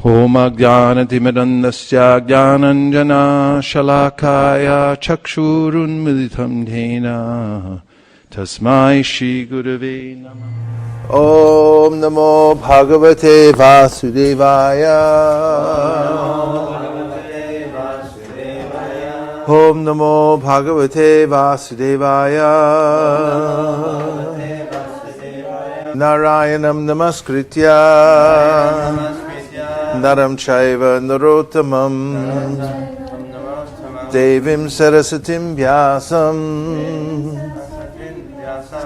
Om Ajnanatimidandasya Jnananjana Shalakaya Chakshurun Militam Dhena Tasmai Shri Gurave Namah. Om Namo Bhagavate Vasudevaya. Om Namo Bhagavate Vasudevaya. Narayanam Namaskritya Naram Chaiva Narottamam Devim Sarasatim Vyasam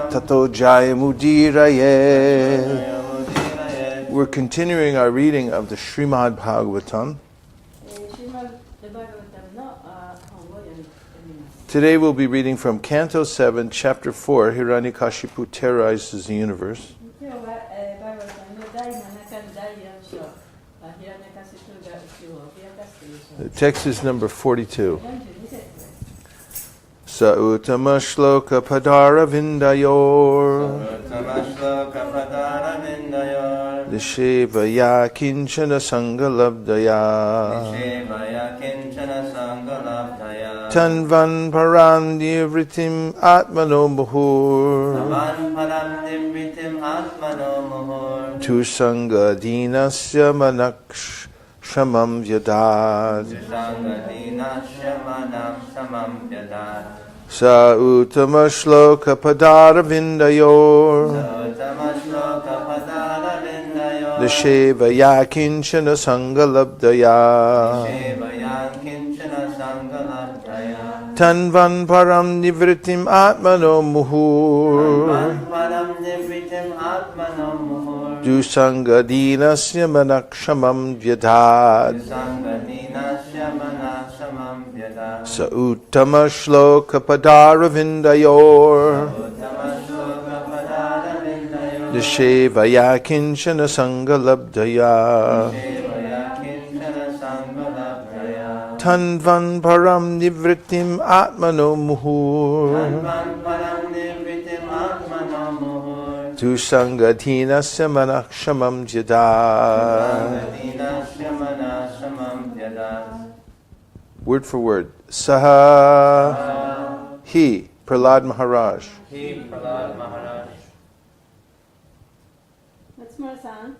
Tato Jayamudiraye. We're continuing our reading of the Srimad Bhagavatam. Today we'll be reading from Canto 7, Chapter 4, Hiranyakashipu terrorizes the universe. The text is number 42. Sa uttama shloka padara vindayor Dishevaya kinchana sangalabdaya Tanvan param nivritim atmano muhur Tu sanga dinasya manaksh Shamam Vyadad Sa uttama shloka padara vindayor Desheva yakinchana sangalabdaya Tanvan param nivritim atmano muhur Dusanga dinasya manakshamam vyadad Sa uttama shloka padara vindayor Desheva yakinchana sangalabdaya Tanvan param nivritim atmano muhur Tu sangatina samanakshamam jada. Word for word. Saha. He, Prahlad Maharaj. He, Prahlad Maharaj. What's more sound?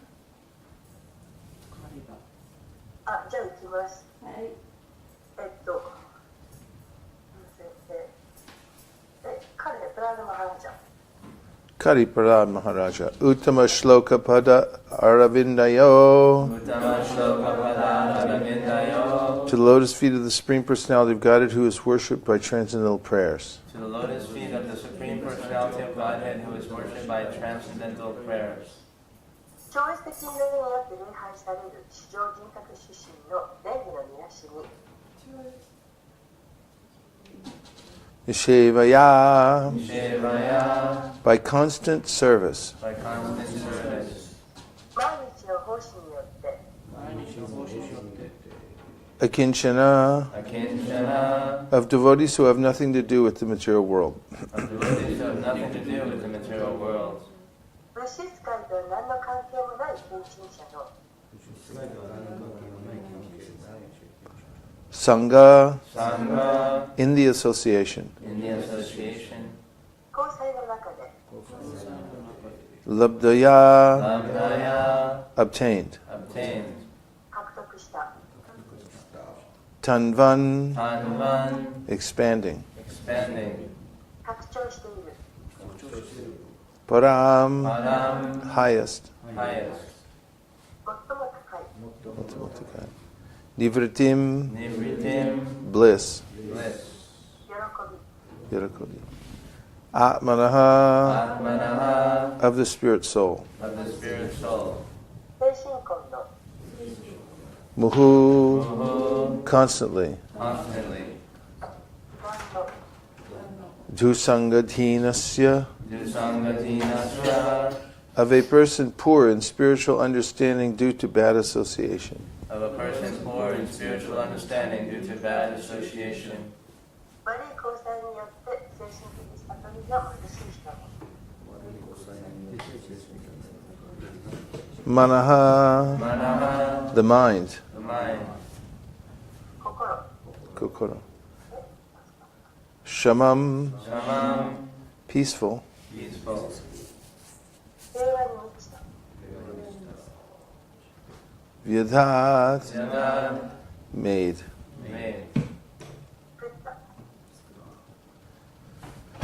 Kari Prahlad Maharaja. Uttama shloka pada aravindayo. To the lotus feet of the Supreme Personality of Godhead who is worshipped by transcendental prayers. To the lotus feet of the Supreme Personality of Godhead who is worshipped by transcendental prayers. Yeshevaya. By constant service. By constant service. Akinchana. Akinchana. Of devotees who have nothing to do with the material world. Of devotees who have nothing to do with the material world. Sangha. Sangha. In the association. In the association. Labdaya. Labdaya. Obtained. Obtained. Tanvan. Tanvan. Expanding. Expanding. Param. Param. Highest. Highest. Nivritim. Nivritim. Bliss. Bliss. Yarakobi. Atmanaha. Atmanaha. Of the spirit soul. Of the spirit soul. Muhu. Muhu. Constantly. Constantly. Dusangadhinasya. Dusangatinasya. Of a person poor in spiritual understanding due to bad association. Of a person poor in spiritual understanding due to bad association. Manaha. Manaha. The mind. The mind. Kokoro. Shamam. Shamam. Peaceful. Peaceful. Vyadhat. Yada. Made. Made.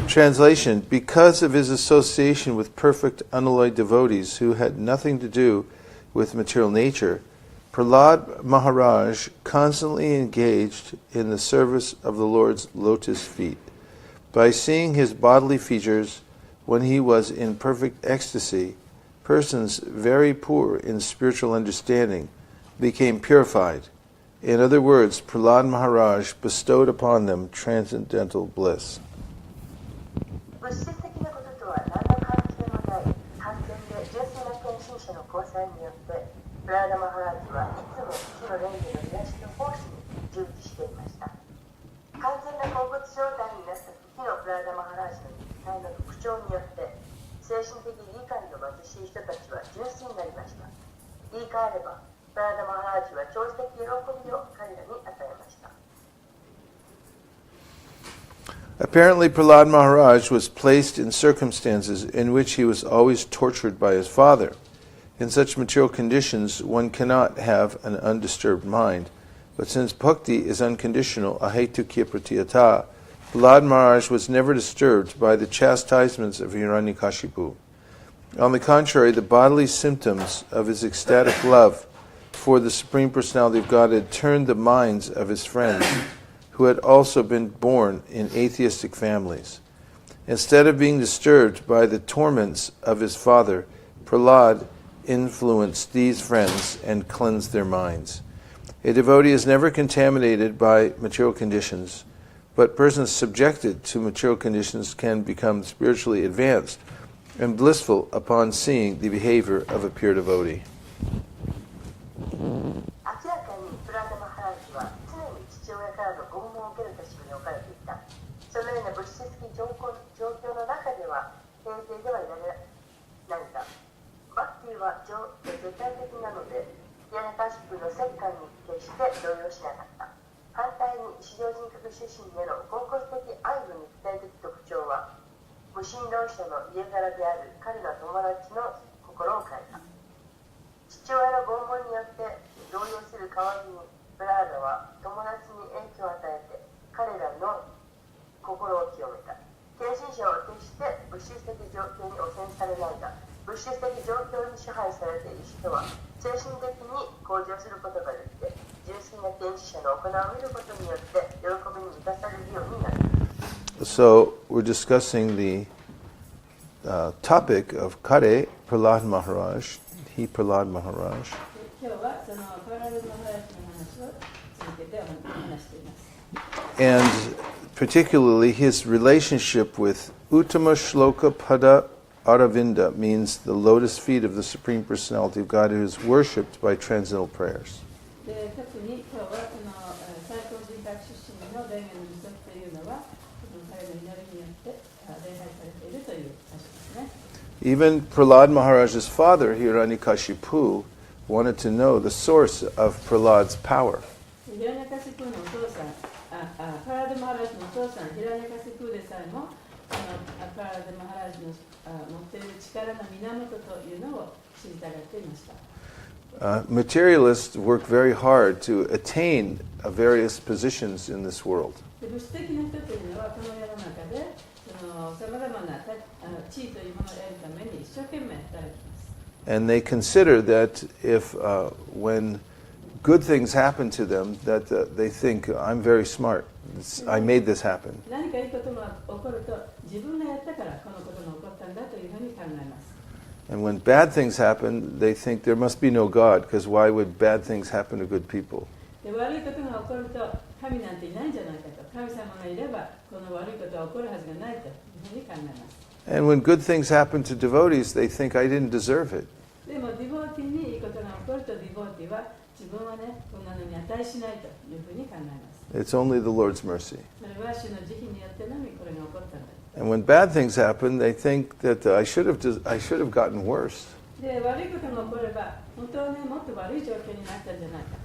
Translation: because of his association with perfect unalloyed devotees who had nothing to do with material nature, Prahlad Maharaj constantly engaged in the service of the Lord's lotus feet. By seeing his bodily features when he was in perfect ecstasy, persons very poor in spiritual understanding became purified. In other words, Prahlad Maharaj bestowed upon them transcendental bliss. 物質的なこととは何の関係もない完全で純粋な献身者の交際によってプラーダ・マハラージはいつも火の蓮華の癒しの奉仕に従事していました。完全な恍惚状態になった時のプラーダ・マハラージの肉体の特徴によって精神的理解の貧しい人たちは純粋になりました。言い換えればプラーダ・マハラージは超越的喜びを彼らに与えました。Apparently, Prahlad Maharaj was placed in circumstances in which he was always tortured by his father. In such material conditions, one cannot have an undisturbed mind. But since bhakti is unconditional, ahetukya pratiyata, Prahlad Maharaj was never disturbed by the chastisements of Hiranyakashipu. On the contrary, the bodily symptoms of his ecstatic love for the Supreme Personality of Godhead turned the minds of his friends, who had also been born in atheistic families. Instead of being disturbed by the torments of his father, Prahlad influenced these friends and cleansed their minds. A devotee is never contaminated by material conditions, but persons subjected to material conditions can become spiritually advanced and blissful upon seeing the behavior of a pure devotee. 明らかにプラーダ・マハラージは常に父親からの拷問を受ける立場に置かれていた。そのような物質的状況の中では平静ではいられないんだ。バッティは絶対的なので、ヒラニカシプの折檻に決して動揺しなかった。反対に至上人格出身への高骨的愛の肉体的特徴は、無神論者の家柄である彼ら友達の心を変えた。父親の拷問によって動揺する代わりにプラーダは友達に影響を与えて彼らの心を清めた。献身者は決して物質的状況に汚染されないが、物質的状況に支配されている人は精神的に向上することができて、純粋な献身者の行いを見ることによって喜びに満たされるようになる。So, we're discussing the topic of Kare, Prahlad Maharaj. He, Prahlad Maharaj. 今日はそのプラーダ・マハラージの話を続けて話しています。 And particularly his relationship with Uttama Shloka Pada Aravinda means the lotus feet of the Supreme Personality of God who is worshipped by transcendental prayers. で特に今日はその最高人格出身の霊言の義足というのは彼の祈りによって礼拝されているという箇所ですね。Even Prahlad Maharaj's father, Hiranyakashipu, wanted to know the source of Prahlad's power. ヒラニャカシプのお父さん、プラーダ・マハラージのお父さん、ヒラニャカシプでさえもプラーダ・マハラージの持っている力の源というのを知りたがっていました。Materialists work very hard to attain various positions in this world. 物質的な人というのはこの世の中でさまざまな地位というものを得るために一生懸命働きます。And they consider that if when good things happen to them, that they think, I'm very smart. I made this happen. 何かいいことが起こると自分がやったからこのことが起こったんだというふうに考えます。And when bad things happen, they think there must be no God, because why would bad things happen to good people? で悪いことが起こると神なんていないんじゃないかと、神様がいればこの悪いことは起こるはずがないというふうに考えます。And when good things happen to devotees, they think, I didn't deserve it. でもディボーティーにいいことが起こるとディボーティーは自分はね、こんなのに値しないというふうに考えます。It's only the Lord's mercy. それは主の慈悲によってのみこれが起こったんだ。And when bad things happen, they think that I should have gotten worse. で、悪いことが起これば、本当はね、もっと悪い状況になったんじゃないか。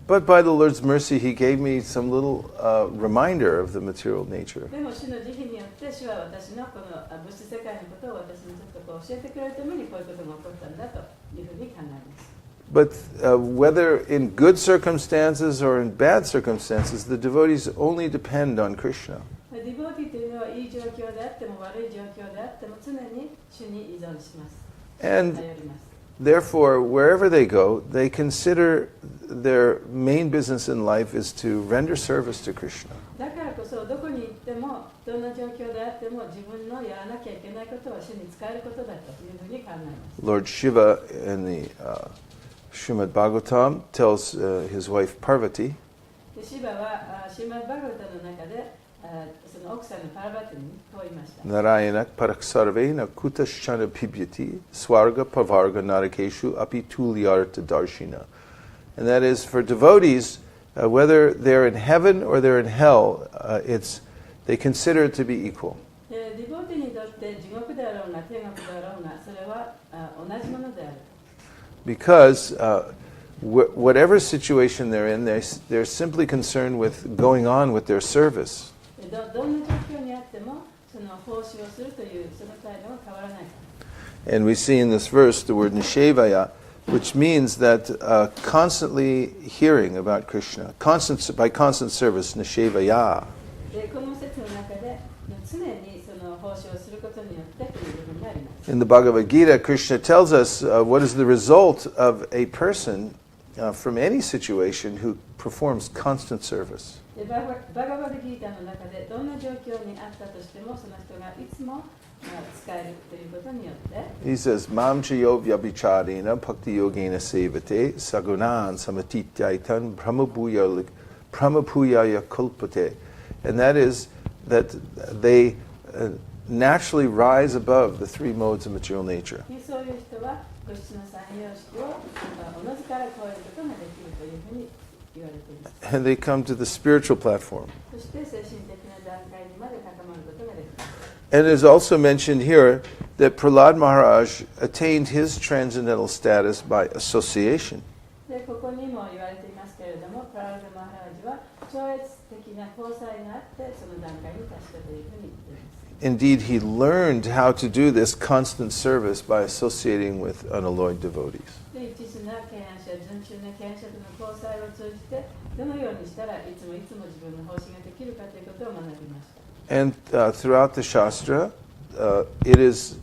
But by the Lord's mercy, He gave me some little reminder of the material nature. でも主の慈悲によって主は私のこの物質世界のことを私にちょっとこう教えてくれるためにこういうことが起こったんだというふうに考えます。But whether in good circumstances or in bad circumstances, the devotees only depend on Krishna. ディボーティーというのはいい状況であっても悪い状況であっても常に主に依存します。 And 頼ります。 therefore, wherever they go, they consider their main business in life is to render service to Krishna. だからこそどこに行ってもどんな状況であっても自分のやらなきゃいけないことは主に使えることだというふうに考えます。 Lord Shiva in the Srimad Bhagavatam tells his wife Parvati, でシヴァはシーマッバガバタの中でその奥さんのパラバティにこう言いました。 Narayanak paraksarvena kutashchana pibhyati swarga pavarga narakeshu api tulyarta darshina. And that is, for devotees, whether they're in heaven or they're in hell, they consider it to be equal. ディボーティーにとって地獄であろうが天国であろうがそれは同じものである。 Because whatever situation they're in, they're simply concerned with going on with their service. どんな状況にあってもその奉仕をするというその態度は変わらない。 And we see in this verse the word nishevaya, which means that constantly hearing about Krishna, by constant service, nishevaya. でこの説の中で常にその奉仕をすることによってという部分があります。 In the Bhagavad Gita, Krishna tells us what is the result of a person from any situation who performs constant service. でバガバダギータの中でどんな状況にあったとしてもその人がいつも使えるということによって He says, Mam chayo vyabhicharena bhakti yogena sevate sagunan samatityaitan brahmabhuyaya kulpate. And that is that they naturally rise above the three modes of material nature. そういう人は物質の三様式をおのずから超えることができるというふうに言われています。 And they come to the spiritual platform. そして精神的な段階にまで高まることができます。 And it is also mentioned here that Prahlad Maharaj attained his transcendental status by association. でここにも言われていますけれども、プララダ・マハラージは超越的な交際があってその段階に達したというふうに言っています。 Indeed, he learned how to do this constant service by associating with unalloyed devotees. で一途な敬愛者、純粋な敬愛者との交際を通じてどのようにしたらいつも自分の奉仕ができるかということを学びました。 And throughout the Shastra, it is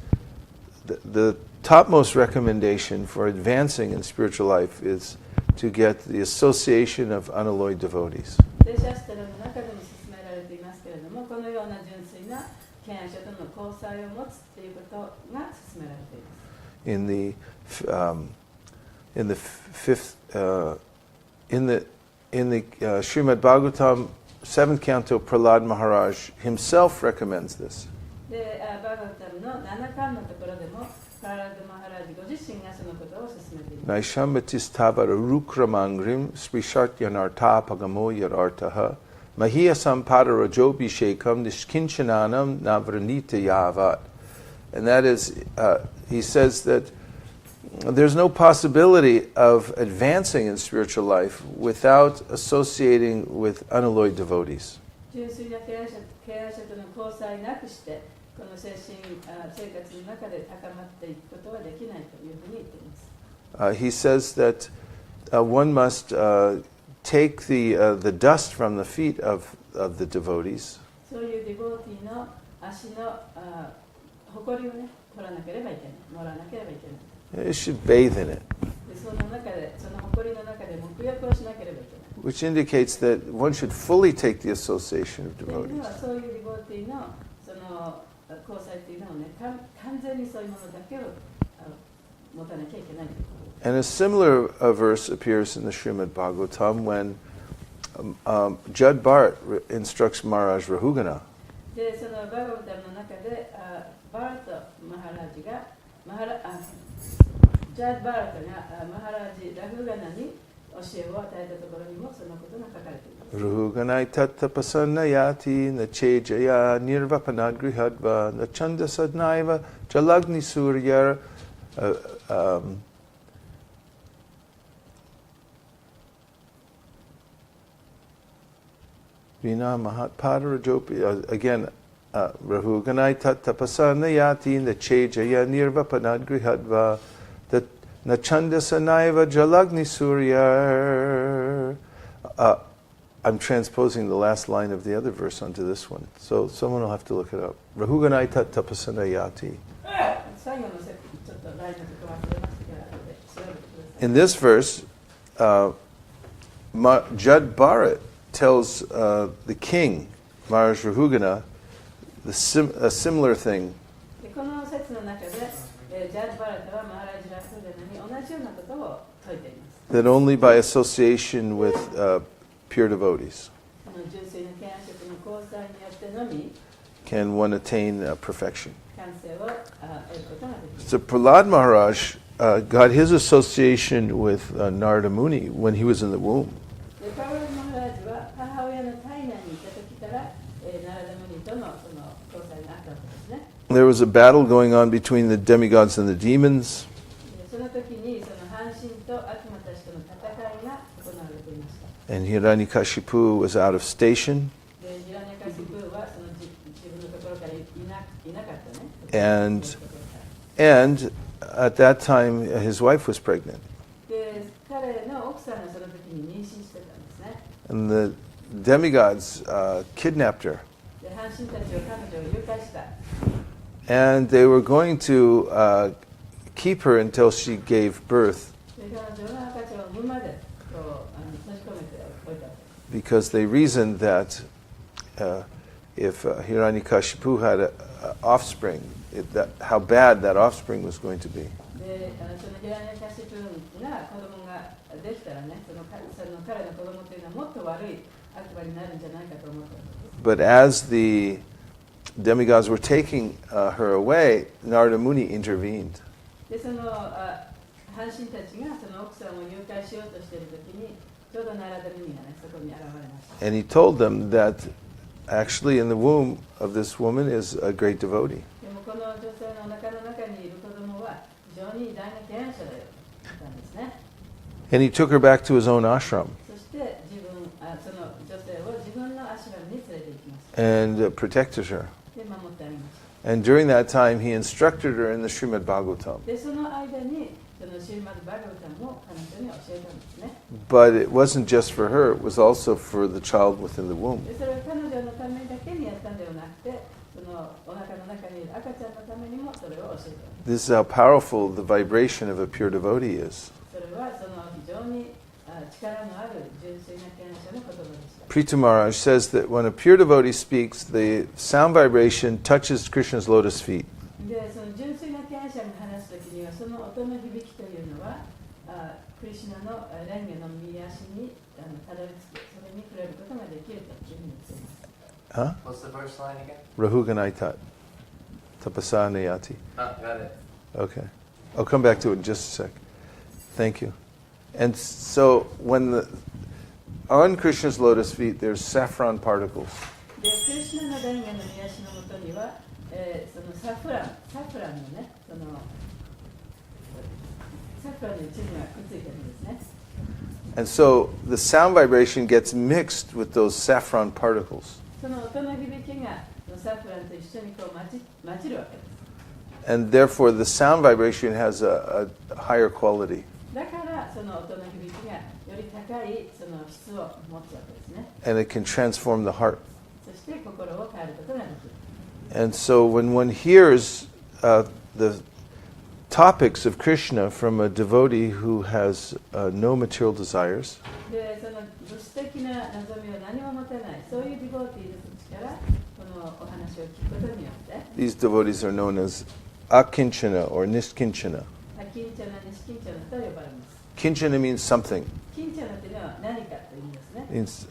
the topmost recommendation for advancing in spiritual life is to get the association of unalloyed devotees. でシャストラの中でも進められていますけれども、このような純粋な敬愛者との交際を持つということが進められています。In the Srimad Bhagavatam 7th canto, Prahlad Maharaj himself recommends this. でバガバタムの7巻のところでもプララダ・マハラージご自身がそのことを進めています。 Naishambatistavara rukramangrim sprishartyanartha pagamo yarartaha mahiyasam padarajobhishekam nishkinchananam navranita yavat. And that is, he says that there's no possibility of advancing in spiritual life without associating with unalloyed devotees. 純粋な敬愛者との交際なくしてこの精神生活の中で高まっていくことはできないというふうに言っています。 He says that one must take the dust from the feet of the devotees. そういうディボーティーの足の埃をね取らなければいけない、盛らなければいけない。 You should bathe in it, でその中でその埃の中で沐浴をしなければいけない。 which indicates that one should fully take the association of でで devotees. はそういうディボーティーのその交際というのをね完全にそういうものだけを持たなきゃいけないということ。 And a similar verse appears in the Srimad Bhagavatam when Jad Bharat instructs Maharaj Rahugana. でそのバガバタムの中でバート・マハラージがジャード・バートがマハラージ・ラフガナに教えを与えたところにもそのことが書かれています。 Rahuganai tattapasannayati na chejaya nirvapanadgrihadva na chandasadnaiva jalagni suryar Vina Mahatpadarajopi, again, Rahuganai tat tapasanayati nachejaya nirvapanad grihadva that nachandasanaiva jalagni surya. I'm transposing the last line of the other verse onto this one, so someone will have to look it up. Rahuganai tat tapasanayati. In this verse, Jad Bharat tells the king, Maharaj Rahugana, a similar thing. That only by association with pure devotees can one attain perfection. So Prahlad Maharaj got his association with Narada Muni when he was in the womb. There was a battle going on between the demigods and the demons. And Hiranyakashipu was out of station. And at that time, his wife was pregnant. And the demigods kidnapped her. And they were going to keep her until she gave birth, because they reasoned that if Hiranyakashipu had an offspring, how bad that offspring was going to be. But as the demigods were taking her away, Narada Muni intervened. And he told them that actually in the womb of this woman is a great devotee. And he took her back to his own ashram and protected her. And during that time, he instructed her in the Srimad Bhagavatam. But it wasn't just for her, it was also for the child within the womb. This is how powerful the vibration of a pure devotee is. Prithu Maharaj says that when a pure devotee speaks, the sound vibration touches Krishna's lotus feet. Huh? What's the first line again? Rahuganaitat. Tapasanayati. Got it. Okay. I'll come back to it in just a sec. Thank you. And so when on Krishna's lotus feet, there's saffron particles. And so the sound vibration gets mixed with those saffron particles. And therefore the sound vibration has a higher quality. And it can transform the heart. And so when one hears the topics of Krishna from a devotee who has no material desires, these devotees are known as akinchana or niskinchana. Kinchana means something. Means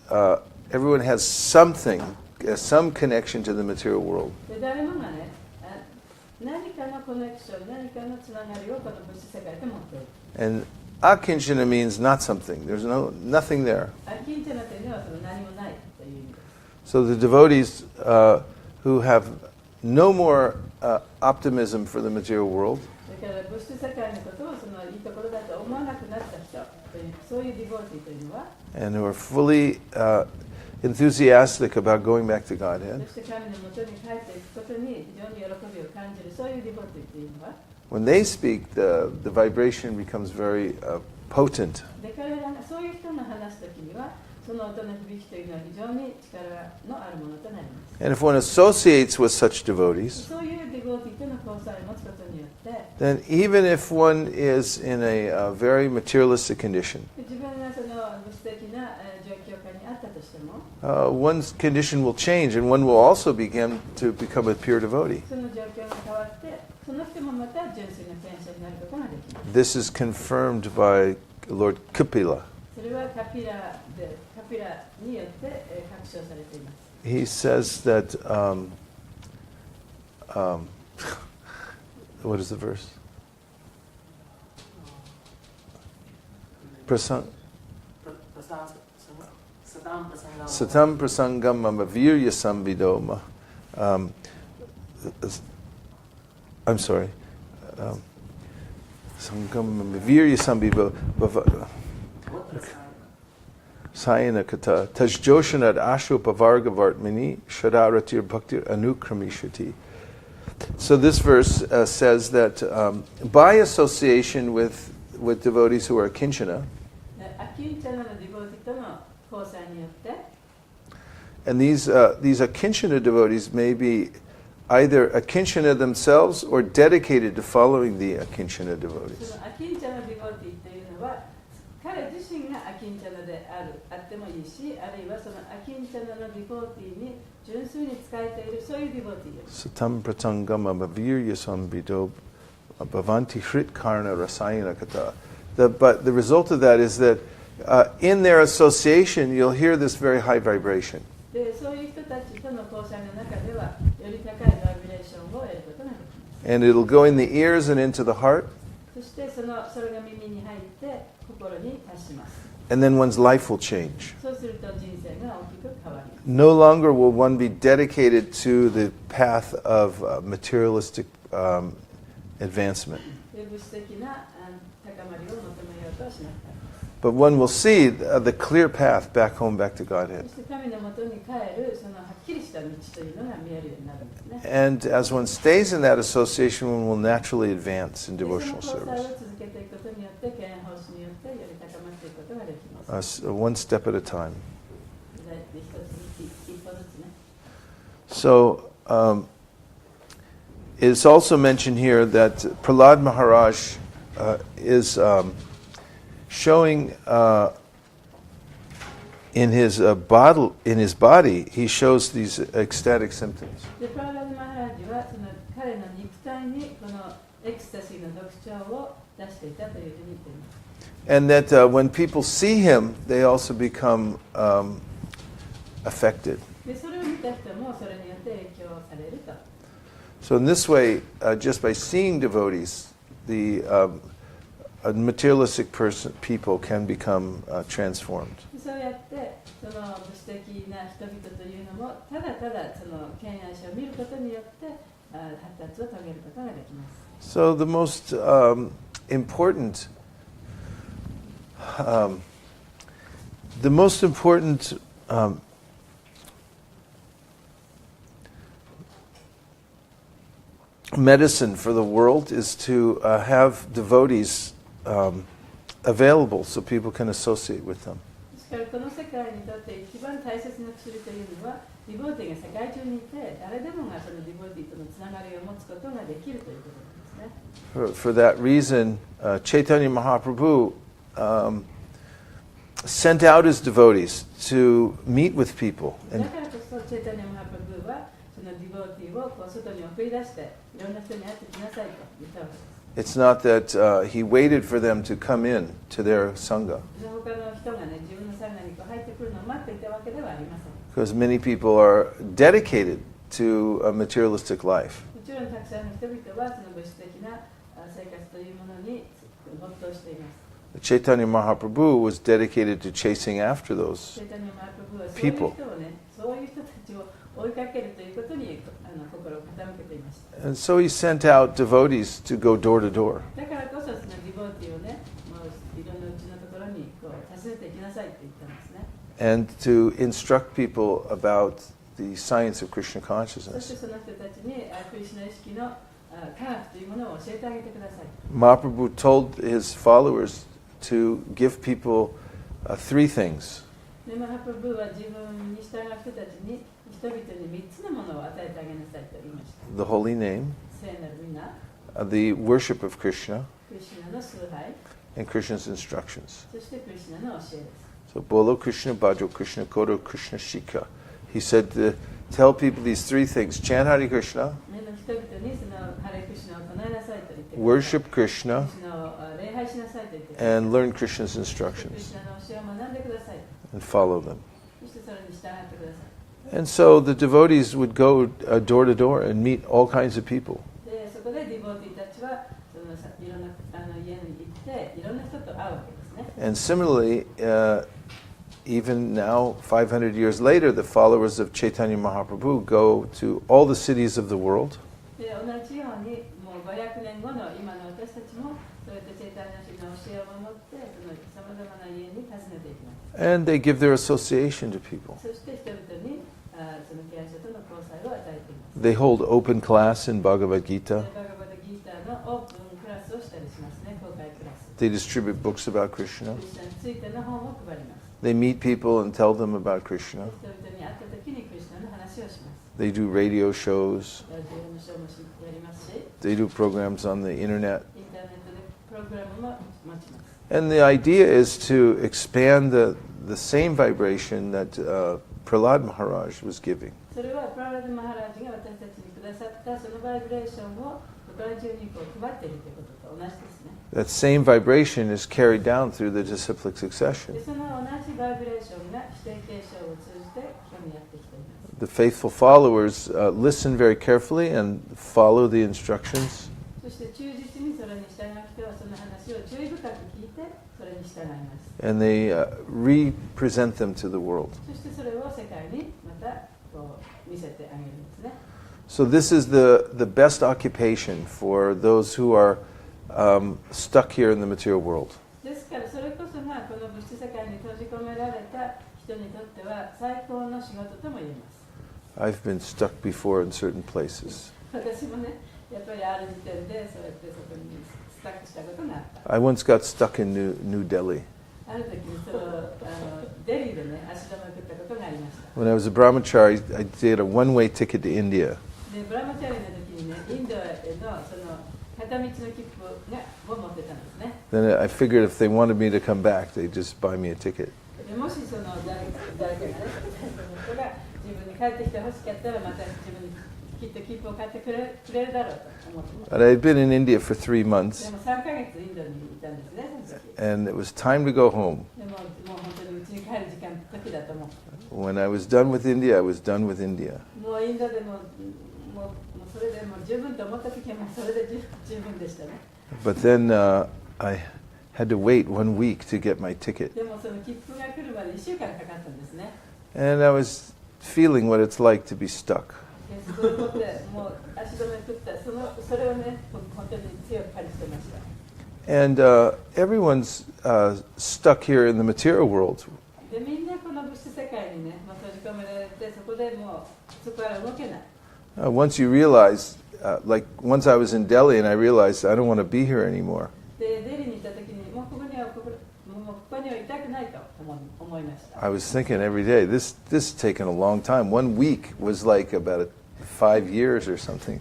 everyone has something, some connection to the material world. And akinchana means not something. There's nothing there. So the devotees who have no more optimism for the material world, だから物質世界のことをそのいいところだと思わなくなった人というそういうディボーティーというのは and who are fully enthusiastic about going back to Godhead, そして神のもとに帰っていくことに非常に喜びを感じるそういうディボーティーというのは when they speak, the vibration becomes very potent. で彼らがそういう人の話すときにはその音の響きというのは非常に力のあるものとなります And if one associates with such devotees, そういうディボーティーとの交際を持つことによって then even if one is in a very materialistic condition, 自分がその物質的な状況下にあったとしても one's condition will change and one will also begin to become a pure devotee. その状況が変わってその人もまた純粋な天使になることができます This is confirmed by Lord Kapila. それはカピラによって確証されています He says that, what is the verse? Satam prasangam amavirya sambidoma. I'm sorry. Sangam amavirya sambidoma. Sayana kata tajjoshanad ashupavargavartmini shadaratir bhaktir anukramishati. So this verse says that by association with devotees who are kinchana, アキンチャナのディボーティとの交際によって and these akinchana devotees may be either akinchana themselves or dedicated to following the akinchana そ devotees. のアキンチャナディボーティというのは彼自身がアキンチャナであってもいいしあるいはそのアキンチャナのディボーティに純粋に仕えているそういうディボーティです Satam pratangam amavirya sambido bhavanti hrit karna rasayana kata. But the result of that is that in their association, you'll hear this very high vibration. でそういう人たちとの交際の中ではより高いバイブレーションを得ることができます And it'll go in the ears and into the heart, そしてそれが耳に入って心に達します and then one's life will change. そうすると人生が大きく変わります No longer will one be dedicated to the path of materialistic advancement. で物質的な高まりを求めようとしなくなります But one will see the clear path back home, back to そ Godhead. して神のもとに帰るそのはっきりした道というのが見えるようになるんですね And as one stays in that association, one will naturally advance in でその devotional 交際を service, 続けていくことによって敬愛奉仕によってより高まっていくことができます one step at a time. 一歩ずつね So it's also mentioned here that Prahlad Maharaj is showing in his body, he shows these ecstatic symptoms. でプララド・マハラージはその彼の肉体にこのエクスタシーの特徴を出していたというふうに言っています And that when people see him, they also become affected. でそれを見た人もそれによって影響されると So in this way, just by seeing devotees, the materialistic people can become transformed. そうやってその物質的な人々というのもただただその敬愛者を見ることによって発達を遂げることができます So the most important medicine for the world is to have devotees available so people can associate with them. ですからこの世界にとって一番大切な薬というのはディボーティーが世界中にいて誰でもがそのディボーティーとのつながりを持つことができるということなんですね For that reason, Chaitanya Mahaprabhu sent out his devotees to meet with people. だからこそチェイタニア・マハプルブーはそのディボーティーをこう外に送り出していろんな人に会ってきなさいと言ったわけです It's not that he waited for them to come in to their sangha, 他の人がね自分のサンガにこう入ってくるのを待っていたわけではありません because many people are dedicated to a materialistic life. もちろんたくさんの人々はその物質的な生活というものに没頭しています Chaitanya Mahaprabhu was dedicated to chasing after those チェイタニア・マハプルブーはそういう人をねそういう人たちを追いかけるということに心を傾けていました And so he sent out devotees to go door to door. だからこそそのディボーティーをね、もういろんなうちのところにこう訪ねていきなさいって言ったんですね。And to instruct people about the science of Krishna そ consciousness. してその人たちにクリシュナ意識の科学というものを教えてあげてください。Mahaprabhu told his followers to give people three things. でマハプラブーは自分に従う人たちに人々に3つのものを与えてあげなさいと言いました。 The holy name, 聖なる皆、 the worship of Krishna, クリシュナの崇拝、 and Krishna's instructions. そしてクリシュナの教えです。 So, Bolo Krishna Bhajo Krishna Kodo Krishna Shika. He said to tell people these three things. Chant Hare Krishna, 目の人々にそのハレクリシュナを唱えなさいと言ってください。 worship Krishna, クリシュナを礼拝しなさいと言ってください。 and learn Krishna's クリシ instructions ュナの教えを学んでください。 and follow them. そしてそれに従ってください。 And so the devotees would go door to door and meet all kinds of people. でそこでディボーティーたちはそのいろんな家に行っていろんな人と会うわけですね。 And similarly, even now, 500 years later, the followers of Chaitanya Mahaprabhu go to all the cities of the world. で同じようにもう500年後の今の私たちもそうやってチェイタニア主義の教えを守ってさまざまな家に訪ねていきます。 And they give their association to people. そして人々にその敬愛者との交際を与えています。 They hold open class in Bhagavad で Gita. バガバタギーターのオープンクラスをしたりしますね、公開クラス。 They distribute books about Krishna. クリシュナについての本を配ります。 They meet people and tell them about Krishna. 人々に会った時にクリシュナの話をします。 They do radio shows. ラジオのショーもやりますし、 They do programs on the internet. インターネットでプログラムも持ちます。 And the idea is to expand the same vibration that Prahlad Maharaj was giving. それはプララダ・マハラージが私たちにくださったそのバイブレーションを世界中にこう配っているということと同じですね。 That same vibration is carried down through the disciplic で succession. その同じバイブレーションが指定継承を通じて今日にやってきています。 The faithful followers listen very carefully and follow the instructions. そして忠実にそれに従う人はその話を注意深く聞いてそれに従います。 And they represent them to the world. そしてそれを世界にまたこう見せてあげるんですね。 So this is the best occupation for those who are stuck here in the material world. ですからそれこそがこの物質世界に閉じ込められた人にとっては最高の仕事とも言えます。 I've been stuck before in certain places. 私もね、やっぱりある時点でそうやってそこにスタックしたことがあった。 I once got stuck in New Delhi. ある時にデリーでね、足止めを食ったことがありました。 When I was a brahmachari, I did a one-way ticket to India. で、ブラマチャリの時にね、インドへのその片道の切符を持ってたんですね。 Then I figured if they wanted me to come back, they'd just buy me a ticket. でもしその誰かがね、その人が自分に帰ってきて欲しかったらまた自分にきっと切符を買ってくれるだろうと思ってます。 But I had been in India for 3 で months, も3ヶ月インドにいたんですね、その時。 and it was time to go home. でもう本当に家に帰る時だと思って。 When I was done with India, I was done with India. もうインドでもそれでもう十分と思った時はもうそれで十分でしたね。 But then I had to wait 1 week to get my ticket. でもその切符が来るまで1週間かかったんですね。 And I was feeling what it's like to be stuck. でそこでもう足止め食ったそれをね本当に強く感じてました。 And everyone's stuck here in the material world. でみんなこの物質世界にね、閉じ込められてそこでもうそこから動けない。 Once you realize, like once I was in Delhi and I realized I don't want to be here anymore. でデリーに行った時にもうここにはいたくないと思いました。 I was thinking every day, this has taken a long time. 1 week was like about 5 years or something.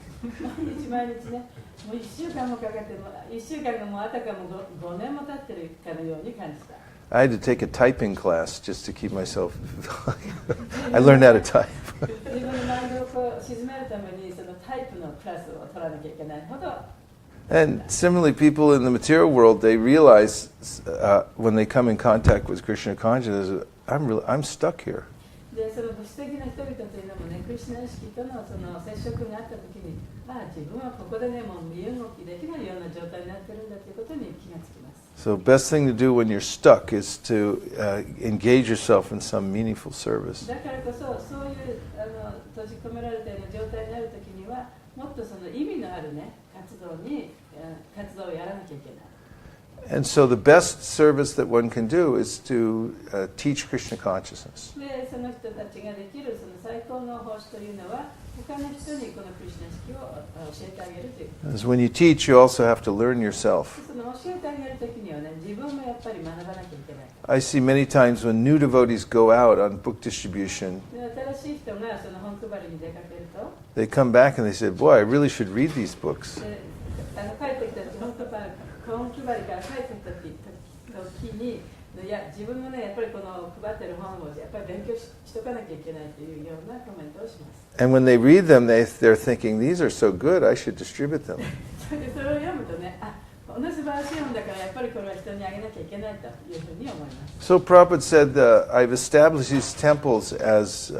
毎日ね、もう1週間もかかっても1週間がもうあたかも5年も経ってるかのように感じた。 I had to take a typing class just to keep myself. I learned how to type. 自分のマインドをこう沈めるためにそのタイプのクラスを取らなきゃいけないほど。 And similarly, people in the material world, they realize when they come in contact with Krishna consciousness, I'm stuck here. でその物質的な人々というのもね、クリシュナ意識とのその接触があったときに、自分はここでね、もう身動きできないような状態になってるんだということに気がつきます。 So, best thing to do when you're stuck is to engage yourself in some meaningful service. だからこそ、そういう閉じ込められたような状態になるときには、もっとその意味のあるね、活動をやらなきゃいけない。And so the best service that one can do is to teach Krishna consciousness. で、その人たちができるその最高の奉仕というのは、他の人にこのクリシュナ式を教えてあげるということ。Because when you teach, you also have to learn yourself. その教えてあげるときにはね、自分もやっぱり学ばなきゃいけない。I see many times when new devotees go out on book distribution, で、新しい人がその本配りに出かけると、they come back and they say, "Boy, I really should read these books." で帰ってきた時、本配りから帰ってきた時に、いや、自分もね、やっぱりこの配ってる本をやっぱり勉強しとかなきゃいけないというようなコメントをします。And when they read them, they're thinking, "These are so good, I should distribute them." それを読むとね、こんな素晴らしい本だからやっぱりこれは人にあげなきゃいけないというふうに思います。So Prabhupada said, I've established these temples as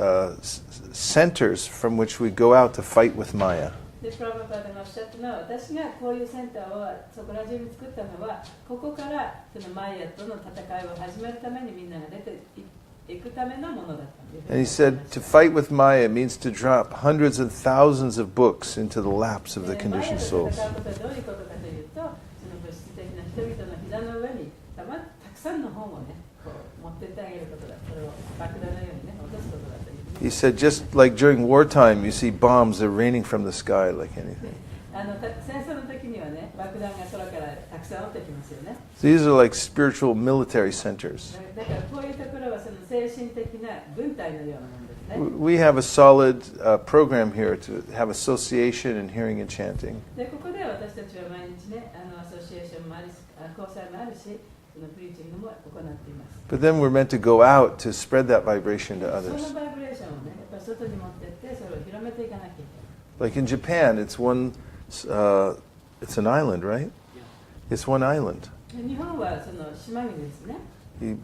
centers from which we go out to fight with Maya. で、プラバパーがおっしゃったのは、私がこういうセンターをそこら中に作ったのは、ここからそのマイヤとの戦いを始めるためにみんなが出ていくためのものだったんです。And he said, to fight with Maya means to drop hundreds and thousands of books into the laps of the conditioned souls. 戦うことはどういうことかというと、その物質的な人々の膝の上にたくさんの本をね、こう持ってってあげることだ。それを爆弾のようにね、落とすことだという。He said, just like during wartime, you see bombs are raining from the sky like anything. 戦争の時にはね、爆弾が空からたくさん落ちてきますよね。So these are like spiritual military centers. だからこういうところはその精神的な軍隊のようなものですね。We have a solid program here to have association and hearing and chanting. で、ここで私たちは毎日ね、アソシエーションもあるし、交際もあるし、そのプリーチングも行っています。But then we're meant to go out to spread that vibration to そ others. のバイブレーションをね、やっぱり外に持ってって、それを広めていかなきゃいけない。Like in Japan, it's an island, right? It's one island. 日本はその島国ですね。You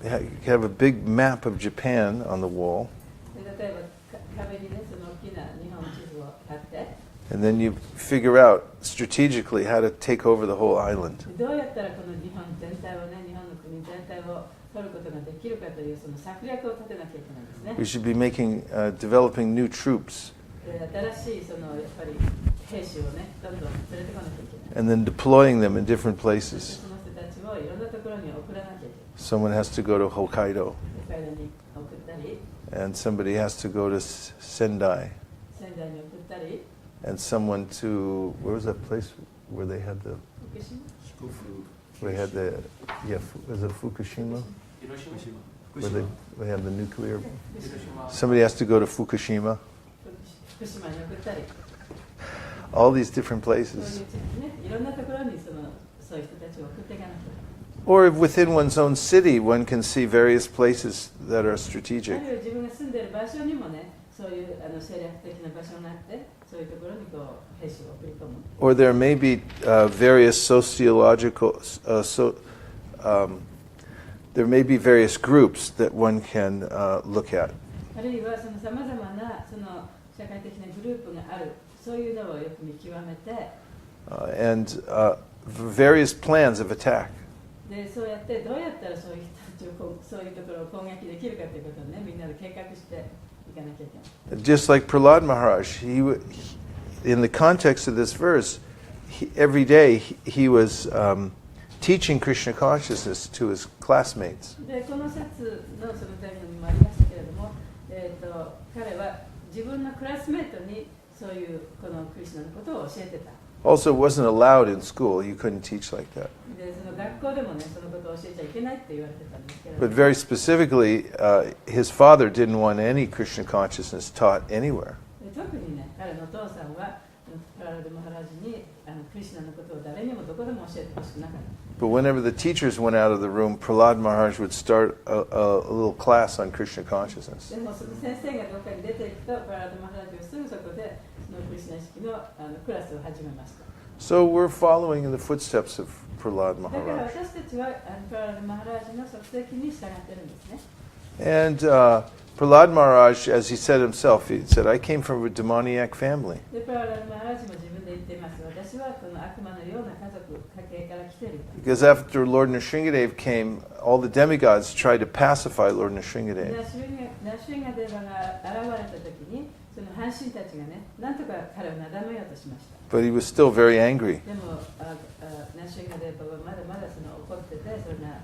have a big map of Japan on the wall, で、例えば壁にね、その大きな日本地図を貼って、and then you figure out strategically how to take over the whole island. どうやったらこの日本全体をね、日本の国全体を取ることができるかというその策略を立てなきゃいけないですね。 We should be developing new troops, で、新しいそのやっぱり兵士をね、どんどん連れてこなきゃいけない。 and then deploying them in different places. その人たちをいろんなところに送らなきゃいけない。 Someone has to go to Hokkaido, 北海道に送ったり、 and somebody has to go to Sendai, 仙台に送ったり、 and someone to, where was that place where they had the, 福島 where they had the, was it Fukushima? Where they had the nuclear. Somebody has to go to Fukushima. 福島に送ったり、 All these different そういう places. ね、いろんなところにそういう人たちを送っていかなきゃいけない。 Or if within one's own city, one can see various places that are あ strategic. るいは自分が住んでいる場所にもね、そういう戦略的な場所があって、そういうところにこう兵士を送り込む。Or there may be various sociological, there may be various groups that one can look at. あるいはその様々なその社会的なグループがある、そういうのをよく見極めて、And various plans of attack. でそうやってどうやったらそういう人たちをそういうところを攻撃できるかということをね、みんなで計画していかなきゃいけない。 Just like Prahlad Maharaj, in the context of this verse, every day he was teaching Krishna consciousness to his classmates. でこの説のその前にもありましたけれども、彼は自分のクラスメートにそういうこのクリシュナのことを教えてた。 Also, it wasn't allowed in school. You couldn't teach like that. でその学校でもね、そのことを教えちゃいけないって言われてたんですけれ But ども、 very specifically, his father didn't want any Krishna consciousness taught anywhere. で特にね、彼のお父さんはプララド・マハラジにクリシュナのことを誰にもどこでも教えてほしくなかった。 But whenever the teachers went out of the room, Prahlad Maharaj would start a little class on Krishna consciousness. でもその先生がどっかに出ていくと、プララド・マハラジはすぐそこでそのクリシュナ意識のクラスを始めました。 So we're following in the footsteps of Prahlad だから Maharaj. 私たちはプララド・マハラジの足跡に従ってるんですね。 And Prahlad Maharaj, as he said himself, he said, I came from a demoniac family. でプララド・マハラジも自分で言っています。私はこの悪魔のような家系から来していると。 Because after Lord Nrsingadev came, all the demigods tried to pacify Lord ナ Nrsingadev. シュガデーバが現れた時に、その半神たちがね、なんとか彼をなだめようとしました。 But he was still very angry. でもナシュガデーバはまだまだその怒ってて、それが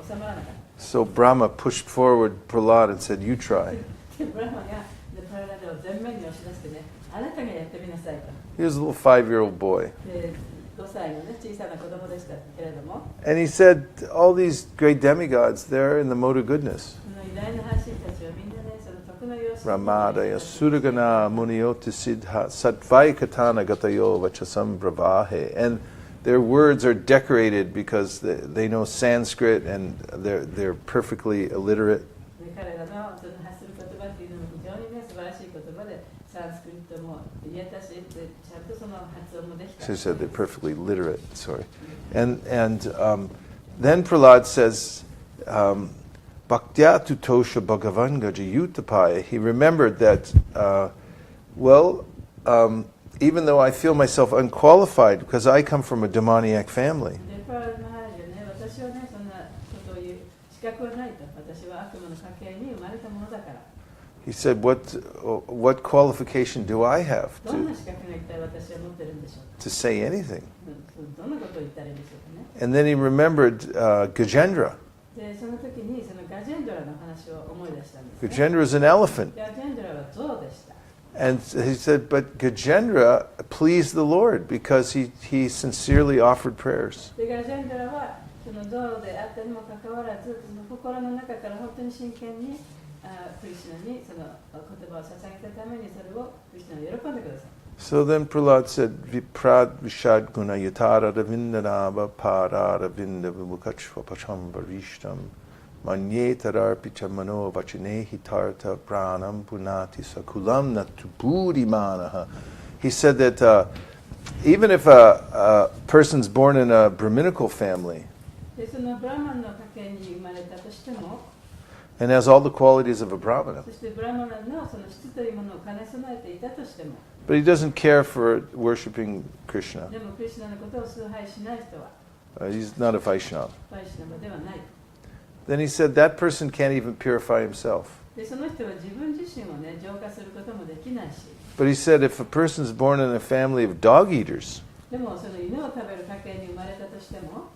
収まらなかった。 So Brahma pushed forward Prahlad and said, "You try." でブラマがプララダを前面に押し出してね、あなたがやってみなさいと。 He was a little 5-year-old boy. で5歳のね、小さな子供でしたけれども、 And he said, all these great demigods, they're in the mode of goodness. その偉大な半神たちはみんなね、その徳の様子 Ramadaya Suragana Muniyoti Siddha Satvaikatana Gatayo Vachasam Bravahe. And their words are decorated because they know Sanskrit and they're perfectly illiterate. で彼らのその発する言葉っていうのも非常にね、素晴らしい言葉で、サンスクリットも言えたし、でちゃんとその発音もできた。 She said they're perfectly literate, sorry. And then Prahlad says, Bhaktya tutosha bhagavan gajayutapaya. He remembered that, even though I feel myself unqualified because I come from a demoniac family, でプララダマハラジはね、私はね、そんなことを言う資格はないと。私は悪魔の家系に生まれたものだから。 he said, what qualification do I have どんな資格が一体私は持ってるんでしょうか。 to say anything? どんなことを言ったらいいんでしょうかね。 And then he remembered Gajendra. でその時にそのガジェンドラの話を思い出したんです、ね。 Gajendra is an elephant. ガジェンドラは象でした。 And he said, but Gajendra pleased the Lord because he sincerely offered prayers. でガジェンドラはその象であったにもかかわらず、その心の中から本当に真剣にクリシュナにその言葉を捧げたためにそれをクリシュナが喜んでください。 So then Prahlad said, Viprad Vishad Guna Yatara Ravindanava Para Ravinda Vimukachva Pacham Varishtam Manyetarar Pichamano Vachine Hitarta Pranam Punati Sakulam Natubudi Manaha. He said that even if a person's born in a Brahminical family でそのブラマンの家系に生まれたとしても、 and has all the qualities of a Brahmana, そしてブラマンのその質というものを兼ね備えていたとしても、 but he doesn't care for worshipping Krishna. でもクリシュナのことを崇拝しない人は He's not a Vaishnava. バイシュナバではない。 Then he said that person can't even purify himself. でその人は自分自身をね、浄化することもできないし、 But he said if a person's born in a family of dog eaters, でもその犬を食べる家系に生まれたとしても、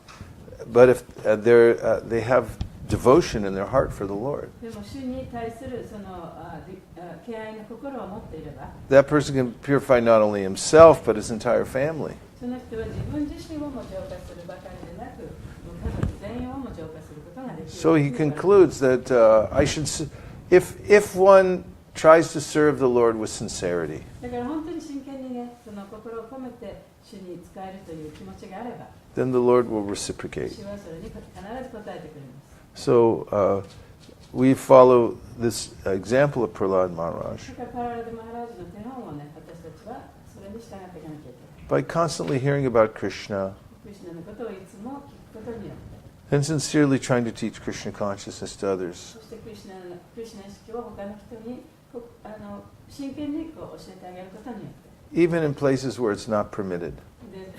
but if they have devotion in their heart for the Lord, でも主に対するその敬愛の心を持っていれば、 that person can purify not only himself but his entire family. その人は自分自身をも浄化するばかりでなく、家族全員をも浄化することができる。 So he concludes that if one tries to serve the Lord with sincerity, だから本当に真剣にね、その心を込めて主に仕えるという気持ちがあれば、 then the Lord will reciprocate. 主はそれに必ず応えてくれます。 So we follow this example of Prahlad Maharaj だからパララダマハラージの手本をね、私たちはそれに従っていかなきゃいけない。 by constantly hearing about Krishna クリシュナのことをいつも聞くことによって、 and sincerely trying to teach Krishna consciousness to others. そしてクリシュナ意識を他の人に真剣に教えてあげることによって、 Even in places where it's not permitted. で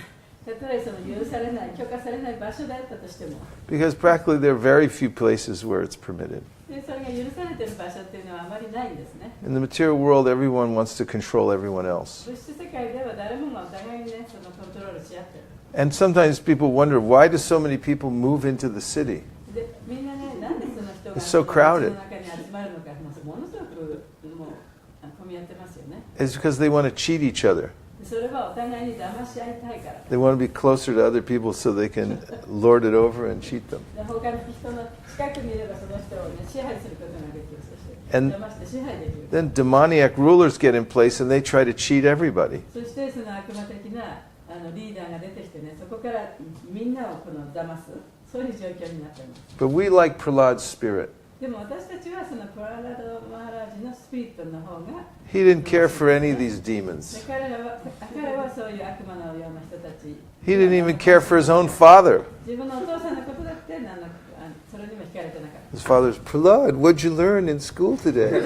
たとえその許されない、許可されない場所であったとしても、 Because practically there are very few places where it's permitted. でそれが許されている場所っていうのはあまりないんですね。 In the material world, everyone wants to control everyone else. 物質世界では誰もがお互いにね、そのコントロールし合ってる。 And sometimes people wonder, why do so many people move into the city? でみんなね、なんでその人が It's so crowded. その中に集まるのか、ものすごくもう混み合ってますよね。 It's because they want to cheat each other. それはお互いに騙し合いたいから。 They want to be closer to other people so they can lord it over and cheat them. で他の人の近くにいればその人をね、支配することができる。そして And 騙して支配できる。 then demoniac rulers get in place and they try to cheat everybody. そしてその悪魔的なリーダーが出てきてね、そこからみんなを騙す、そういう状況になっています。 But we like Prahlad's spirit. でも私たちはそのプララダマハラージのスピリットの方が、 He didn't care for any of these demons. 彼はそういう悪魔のような人たち、 He didn't even care for his own father. 自分のお父さんのことだってそれにも惹かれてなかった。 His father's, Prahlad, what'd you learn in school today?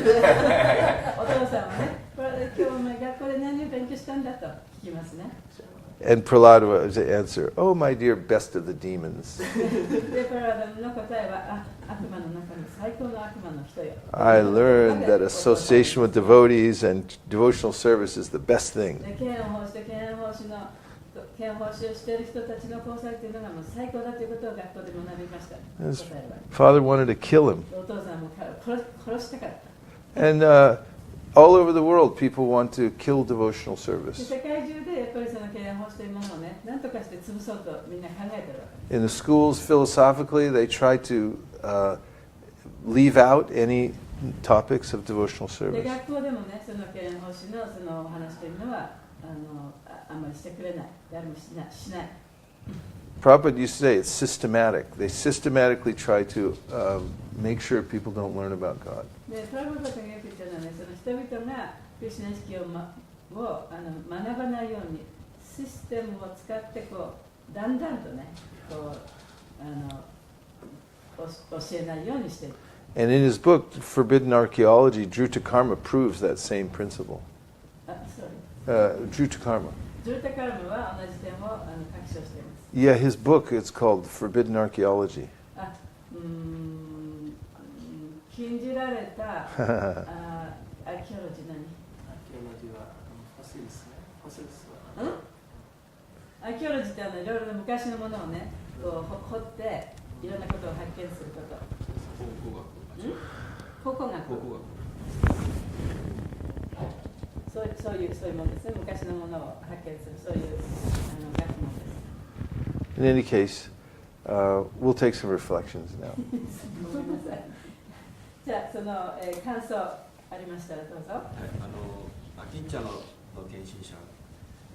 お父さんはね、今日お前学校で何を勉強したんだと聞きますね。And Prahlada was to answer, "Oh, my dear, best of the demons. で、プララダの答えは、悪魔の中の最高の悪魔の人よ。 I learned that association with devotees and devotional service is the best thing." で、剣を奉仕をしている人たちの交際というのがもう最高だということを学校で学びました。 His 答えは father wanted to kill him. お父さんも殺したかった。 And all over the world, people want to kill devotional で service. 世界中でやっぱりその敬愛奉仕というものをね、何とかして潰そうとみんな考えてるわけ。 In the schools, philosophically, they try to leave out any topics of devotional で、 service. 学校でもね、その敬愛奉仕のそのお話というのはあんまりしてくれない。誰もしない。 Prabhupada used to say it's systematic. They systematically try to make sure people don't learn about God. で、プラブパタがよく言ったのはね、その人々がクリシュナ意識を、学ばないようにシステムを使ってこうだんだんとね、こう教えないようにしている。 And in his book, Forbidden Archaeology, Druta Karma proves that same principle. あ、sorry。 Druta Karma. ジュルタカルムは同じ点を確証しています。 Yeah, his book, it's called Forbidden Archaeology. 禁じられたアーキオロジー何？アーキオロジーはフォシルスね。フォシルスは。アーキオロジーっていろいろな昔のものをね、こう掘っていろんなことを発見すること。考古学。そういうものですね。昔のものを発見するそういう学問です。 In any case, we'll take some reflections now. ごめんなさい。じゃあその、感想ありましたらどうぞ。はい、アキンチャの献身者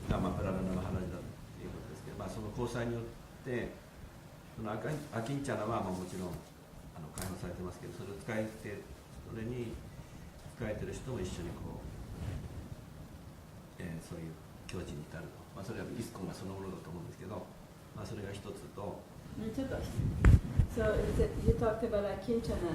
が、プララナの話だということですけど、その交際によってそのアキンチャナは、もちろん解放されてますけど、それを使えてそれに使えてる人も一緒にこう、そういう境地に至ると、それはイスコンがそのものだと思うんですけど、それが一つと。ちょっと。So you talked about Akinchana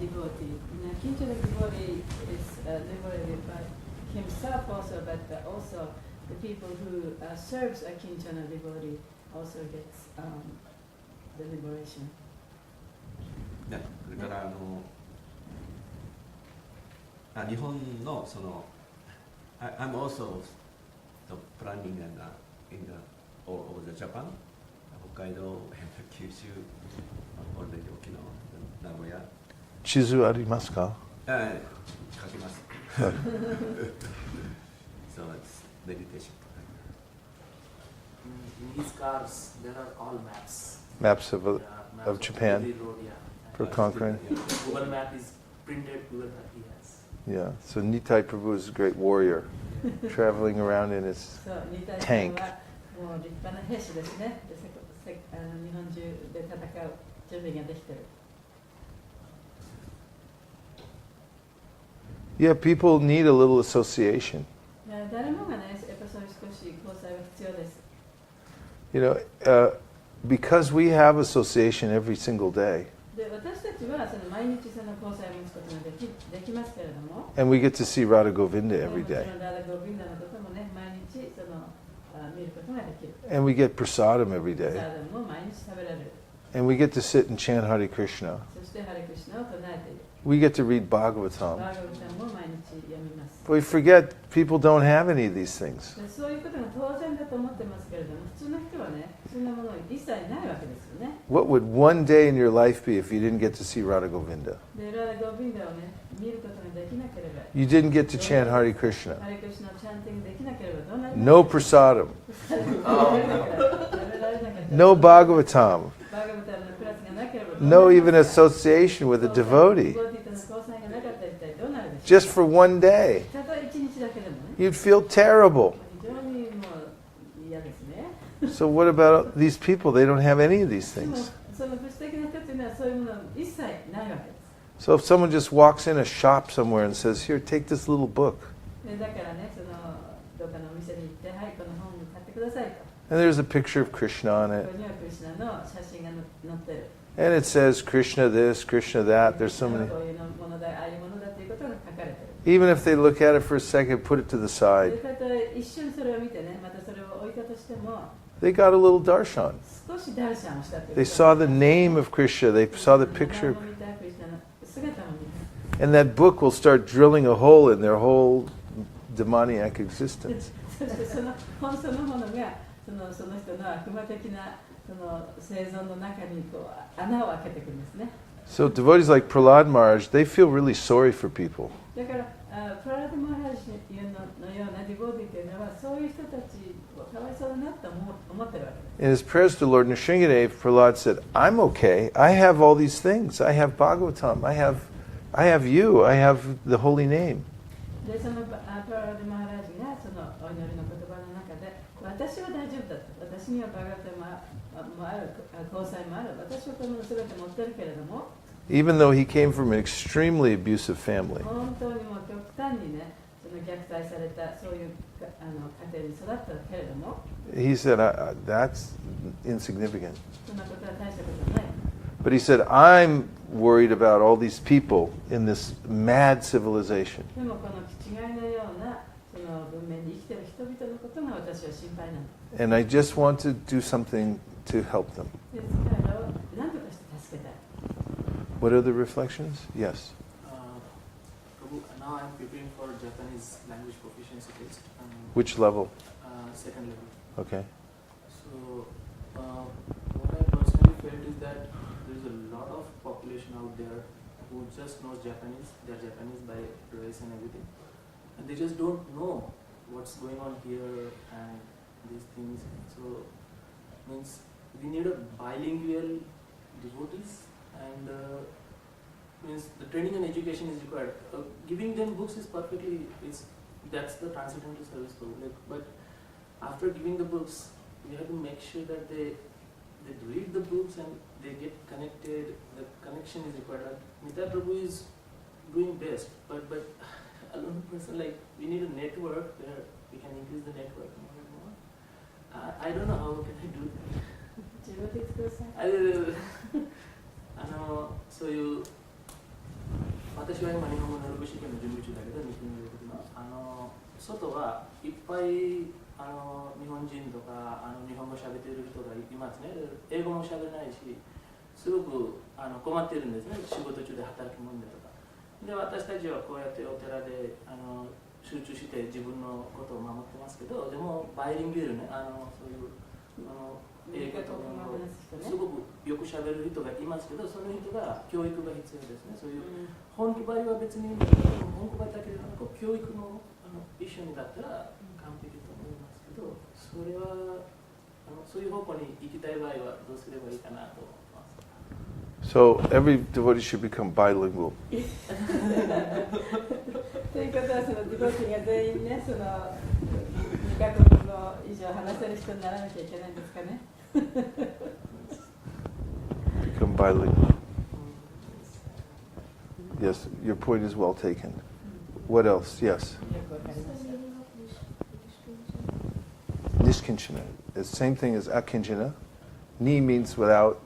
devotee. Akinchana devotee is liberated by himself also, but also the people who serves Akinchana devotee also gets the liberation. ね、それから日本のその I'm also planning in the all over the Japan, 北海道、九州、already 沖縄、名古屋。地図ありますか？書きます。So it's meditation. In his cars, there are all maps. Maps of Maps of Japan every road, yeah. for conquering. Google map is printed. Google map he has. Yeah. So Nitai Prabhu is a great warrior, traveling around in his そう、ニタイさん tank. はもう立派な兵士ですね。で日本中で戦う準備ができている。Yeah, people need a little association. 誰もがね、やっぱそういう少し交際は必要です。You know, because we have association every single day, で、私たちはその毎日その交際を持つことができますけれども、 and we get to see Radha Govinda every もちろ day, んラダゴビンダのこともね、毎日その見ることができる。 and we get prasadam every サ day, ーダムも毎日食べられる。 and we get to sit and chant Hare Krishna. そしてハレクシナを唱えている。 We get to read バー Bhagavatam. ガブタンも毎日読みます。 But we forget people don't have any of these things. でそういうことが当然だと思ってますけれども、普通の人はね、そんなもの一切ないわけですよね。 What would one day in your life be if you didn't get to see Radha Govinda? で、ラダゴビンダをね、見ることができなければ、 You didn't get to chant Hare Krishna. ハレクシナをチャンティングできなければどうなる No prasadam. 食べられなかった。 No Bhagavatam. バーガブタンのクラスがなければどうなる No even association with a devotee. との交際がなかったら一体どうなるでしょう Just for one day. たとえ一日だけでもね、 You'd feel terrible. 非常にもう嫌ですね。 So what about these people? They don't have any of these でも things. その不思議な人というのはそういうもの一切ないわけです。 So if someone just walks in a shop somewhere and says, "Here, take this little book," でだからね、そのどっかのお店に行って、はい、この本を買ってくださいと。 and there's a picture of Krishna on こ it, こにはクリシュナの写真が載ってる。 and it says Krishna this, Krishna that. There's so こ many. ういうものだ、ああいうものだということが書かれてる。 Even if they look at it for a second, put it to the で side. たとえ一瞬それを見てね、またそれを置いてしても They got a little darshan. 少しダルシャンをしたということ They saw the name of Krishna. They saw the 名 picture. 前も見たクリスチャンの姿も見た And that book will start drilling a hole in their whole demoniac existence. そしてその本そのものがその人の悪魔的なその生存の中にこう穴を開けていくんですね。 So devotees like Prahlad Maharaj, they feel really sorry for people. だからプララダマハラジのようなディボーティーというのはそういう人たちをかわいそうだなと思ってるわけです。 In his prayers to Lord Nrsingadev, Prahlad said, I'm okay. I have all these things. I have Bhagavatam. I have you. I have the holy name. でそのプララダマハラジがそのお祈りの言葉の中で私は大丈夫だと私にはバガタもある交際もある私はこの全て持ってるけれども Even though he came from an extremely abusive family. 本当にもう極端にねその虐待されたそういう家庭に育ったけれども He said, that's insignificant. そんなことは大したことはない But he said, I'm worried about all these people in this mad civilization. でもこの違いのようなその文明に生きている人々のことが私は心配なんだ And I just want to do something to help them. で彼らを何とかして助けたい What are the reflections? Yes. Prabhu, now I am preparing for Japanese language proficiency test. Which level? Second level. Okay. So, what I personally felt is that there is a lot of population out there who just knows Japanese. They are Japanese by race and everything, and they just don't know what's going on here and these things. So, means we need a bilingual devotees, and means the training and education is required. Giving them books is perfectly that's the transcendental service for like, but after giving the books, we have to make sure that they read the books and they get connected. The connection is required. Like Mita Prabhu is doing best, but alone person, like we need a network where we can increase the network more and more. I don't know how can I do that. 自分で作るさいそういう私は今日本語の6試験の準備中だけど日本語外はいっぱい日本人とか日本語喋っている人がいますね。英語も喋れないしすごく困っているんですね。仕事中で働き者でとかで私たちはこうやってお寺で集中して自分のことを守ってますけどでもバイリンギュールねそういう英語と日本語すごくよくしゃべる人がいますけどその人が教育が必要ですね。そういう本気場合は別に本気場だけでなく教育の一緒にだったら完璧と思いますけどそれはそういう方向に行きたい場合はどうすればいいかなと思います。So every devotee should become bilingual. ということはそのディボティが全員ねその2カ国語以上話せる人にならなきゃいけないんですかね。Become bilingual. Yes, your point is well taken. What else? Yes. よくわかりました。 Nishkinchana. The same thing as akinchana. Ni means without,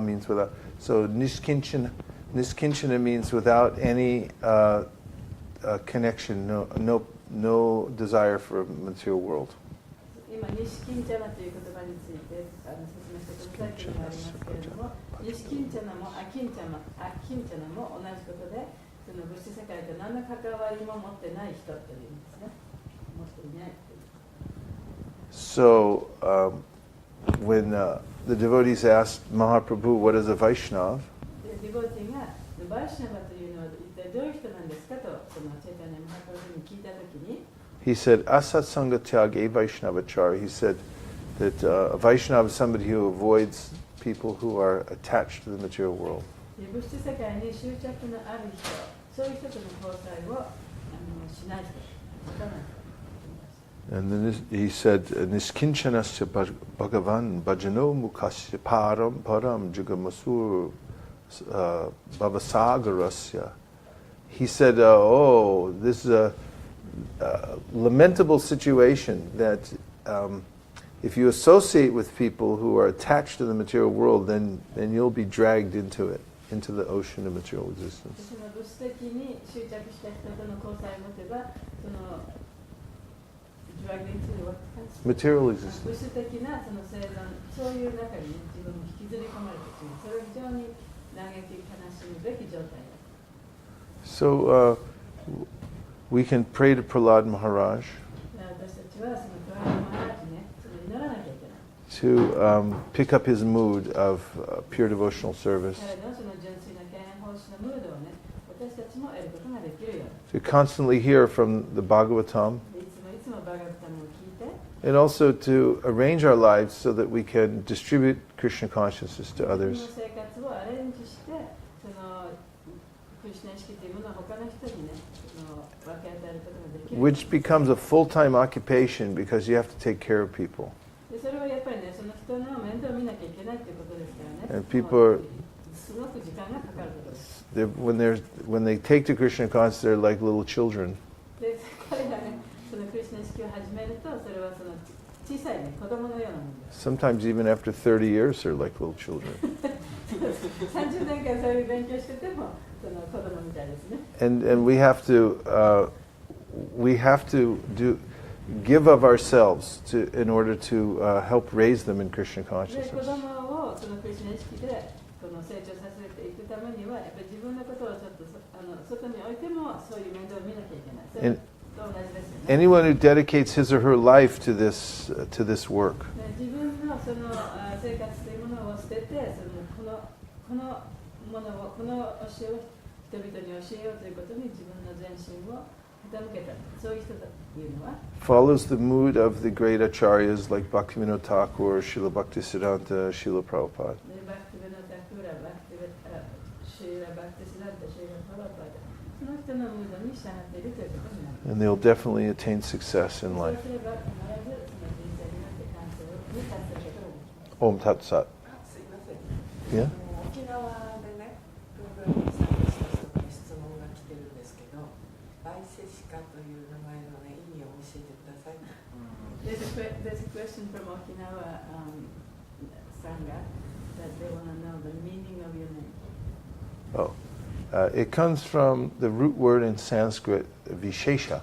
means without. So nishkinchana means without any connection, no desire for a material world. 今、ニシキンチャナという言葉について説明してくださいというのがありますけれども、ニシキンチャナもアキンチャナも同じことで、その物質世界と何の関わりも持ってない人という意味ですね。持っていない。 So when the devotees asked Mahaprabhu, what is a Vaishnava? ディボティがバイシナバというのは一体どういう人なんですかとそのチェタニャマハプラブに聞いたときに He said, Asatsanga tyage Vaishnavachara. He said that a Vaishnava is somebody who avoids people who are attached to the material world. 物質世界に執着のある人、そういう人との交際をしない人、持たない人。 And then he said, Niskinchanasya Bhagavan Bhajano Mukasya Param Jugamasur Bhavasagarasya. He said, this is a lamentable situation that if you associate with people who are attached to the material world, then you'll be dragged into it, into the ocean of material existence. その物質的に執着した人との交際を持てば、その dragged into what kind of Material 物 existence. 質的なその生存、そういう中に、ね、自分も引きずり込まれてくる。それは非常に嘆き悲しむべき状態だ。 So we can pray to Prahlad Maharaj 私たちはそのプラードマハラージね、その祈らなきゃいけない。 to pick up his mood of pure devotional service, 彼のその純粋な敬愛奉仕のムードをね、私たちも得ることができるように。 to constantly hear from the Bhagavatam, いつもバガバタムを聞いて、 and also to arrange our lives so that we can distribute Krishna consciousness to 自分の others. 生活をアレンジして、そのクリシュナ意識というものを他の人にね、その分け与えることができる。 Which becomes a full-time occupation because you have to take care of people. でそれはやっぱりね、その人の面倒を見なきゃいけないということですからね。 And people are, すごく時間がかかることです。 when they take to Krishna consciousness, they're like little children. で、彼がね、そのクリシュナ意識を始めると、それはその小さいね、子供のようなものです。 Sometimes even after 30 years, they're like little children. 30年間そういう勉強してても、その子供みたいですね。 And we have to give of ourselves in order to help raise them in Krishna で、子 consciousness. 供をそのクリシュナ意識でこの成長させていくためには、やっぱり自分のことをちょっと外に置いてもそういう面倒を見なきゃいけない。それと同じですよね。 Anyone who dedicates his or her life to this work ね、自分のその生活というものを捨てて、このものを、この教えを人々に教えようということに自分の全身を傾けた、そういう人というのは、 follows the mood of the great acharyas like Bhaktivinoda Thakur, Srila Bhaktisiddhanta, Srila Prabhupada. ね、バクティベノタクーラ、シーラ・バクティシダンタ、シーラ・パラパダ、その人のムードに従っているということになる。 And they'll definitely attain success in そう life. すれば必ずその人生になって完成に達することができる。 Om Tat Sat. すいません。 Yeah? 沖縄でね、プログラムに参加した人から質問が来てるんですけど、バイセシカという名前の、ね、意味を教えてください。There's a question from Okinawa Sangha that they want to know the meaning of your name. Oh. It comes from the root word in Sanskrit, Vishesha.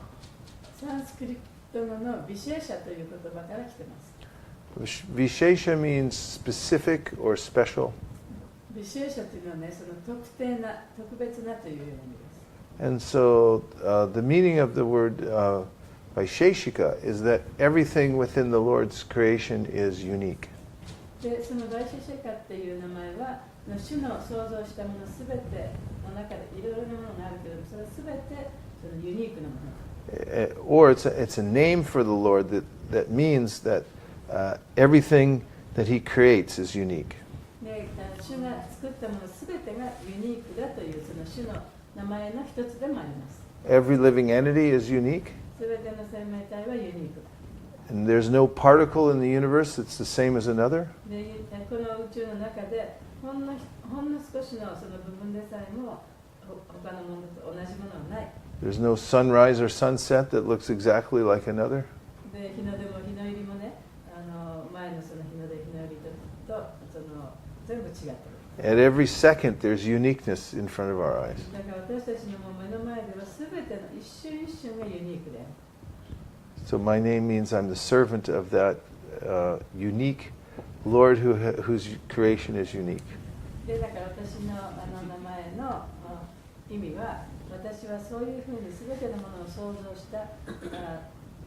サンスクリット語のビシェーシャという言葉から来てます。 Vishesha means specific or special. ビシェーシャというのはね、その特定な、特別なという意味です。 And so the meaning of the word Vaisesika is that everything within the Lord's creation is unique. で、そのバイシェシェカっていう名前は、主の創造したものすべての中でいろいろなものがあるけど、それすべてそのユニークなもの。Or it's a name for the Lord that means that everything that He creates is unique. で、主が作ったものすべてがユニークだというその主の名前の一つでもあります。 Every living entity is unique. すべての生命体はユニークだ。 And there's no particle in the universe that's the same as another. で、この宇宙の中でほんの少しのその部分でさえも他のものと同じものはない。 There's no sunrise or sunset that looks exactly like another. で、日の出も日の入りもね、前のその日の出日の入りとその全部違ってる。 At every second, there's uniqueness in front of our eyes. だから私たちの目の前ではすべての一瞬一瞬がユニークである。 So my name means I'm the servant of that unique Lord whose creation is unique. で、だから私の名前の意味は、私はそういうふうにすべてのものを創造した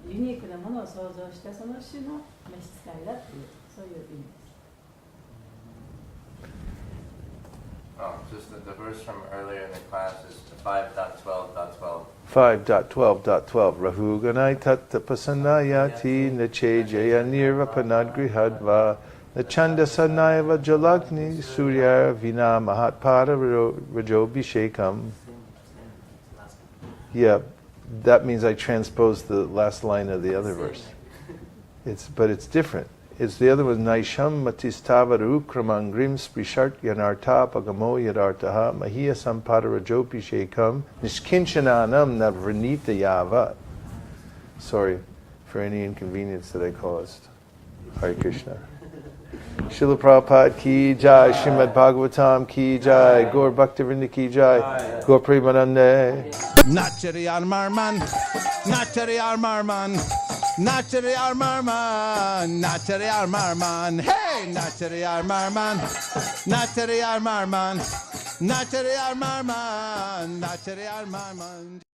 ユニークなものを創造したその種の召使いだというそういう意味です。Just the verse from earlier in the class is 5.12.12. 5.12.12 Rahuganai tatta pasannayati nache jaya nirvapanad grihadva nachanda sanayava jalagni surya vina mahatpada rajobhishekam. Yeah, that means I transposed the last line of the other verse. But it's different. It's the other one, Naisham matistava rukramangrim sprishart yanarta pagamo yadartaha mahiya sampada rajopi shekam nishkinchananam navranita yavat. Sorry for any inconvenience that I caused. Hare Krishna. Srila Prabhupada ki jai, Srimad Bhagavatam ki jai, Gaur Bhaktivinoda ki jai, Gaur Premanande. Nachari Armarman, Nachari Armarman. Nachariyar Marman, Nachariyar Marman, hey, Nachariyar Marman, Nachariyar Marman, Nachariyar Marman, Nachariyar Marman.